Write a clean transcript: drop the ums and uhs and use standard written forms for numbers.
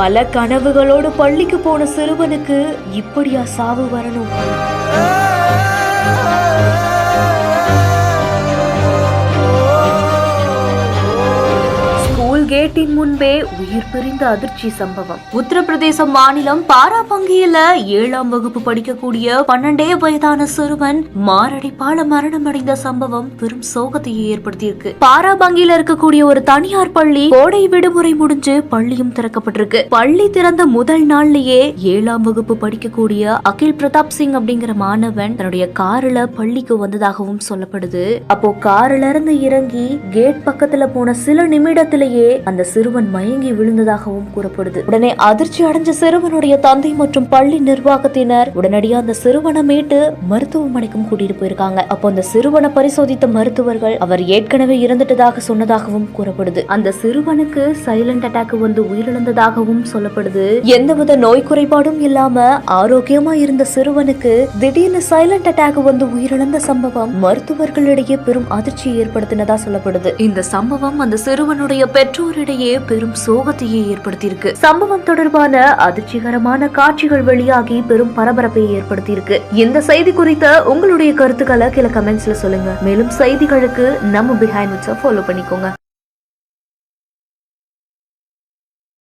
பல கனவுகளோடு பள்ளிக்கு போன சிறுவனுக்கு இப்படியா சாவு வரணும்? கேட்டின் முன்பே உயிர் பிரிந்த அதிர்ச்சி சம்பவம். உத்தரப்பிரதேச மாநிலம் பாராபங்கியில 7ஆம் வகுப்பு படிக்கக்கூடிய 12 வயதான சிறுவன் மாரடைப்பால மரணமடைந்த சம்பவம் பெரும் சோகத்தையே ஏற்படுத்தியிருக்கு. பாராபங்கியில இருக்கக்கூடிய ஒரு தனியார் பள்ளி கோடை விடுமுறை முடிஞ்சு பள்ளியும் திறக்கப்பட்டிருக்கு. பள்ளி திறந்த முதல் நாள்லயே 7ஆம் வகுப்பு படிக்கக்கூடிய அகில் பிரதாப் சிங் அப்படிங்கிற மாணவன் தன்னுடைய கார்ல பள்ளிக்கு வந்ததாகவும் சொல்லப்படுது. அப்போ கார்ல இருந்து இறங்கி கேட் பக்கத்துல போன சில நிமிடத்திலேயே அந்த சிறுவன் மயங்கி விழுந்ததாகவும் கூறப்படுது. உடனே அதிர்ச்சி அடைஞ்ச சிறுவனுடைய தந்தை மற்றும் பள்ளி நிர்வாகத்தினர் உடனடியா அந்த சிறுவனை மீட்டு மருத்துவமனைக்கும் கூட்டிட்டு போயிருக்காங்க. அப்போ அந்த சிறுவனை பரிசோதித்த மருத்துவர்கள் அவர் ஏற்கனவே இறந்துட்டதாக சொன்னதாகவும் கூறப்படுது. அந்த சிறுவனுக்கு சைலண்ட் அட்டாக் வந்து உயிரிழந்ததாகவும் சொல்லப்படுது. எந்தவித நோய் குறைபாடும் இல்லாம ஆரோக்கியமா இருந்த சிறுவனுக்கு திடீர்னு சைலண்ட் அட்டாக் வந்து உயிரிழந்த சம்பவம் மருத்துவர்களிடையே பெரும் அதிர்ச்சியை ஏற்படுத்தினதா சொல்லப்படுது. இந்த சம்பவம் அந்த சிறுவனுடைய பெற்றோரிடையே பெரும் சோகத்தையே ஏற்படுத்தியிருக்கு. சம்பவம் தொடர்பான அதிர்ச்சிகரமான காட்சிகள் வெளியாகி பெரும் பரபரப்பை ஏற்படுத்தியிருக்கு. இந்த செய்தி குறித்த உங்களுடைய கருத்துக்களை கீழே கமெண்ட்ஸ்ல சொல்லுங்க. மேலும் செய்திகளுக்கு நம்ம பிஹைண்ட் விட்ஸை ஃபாலோ பண்ணிக்கோங்க.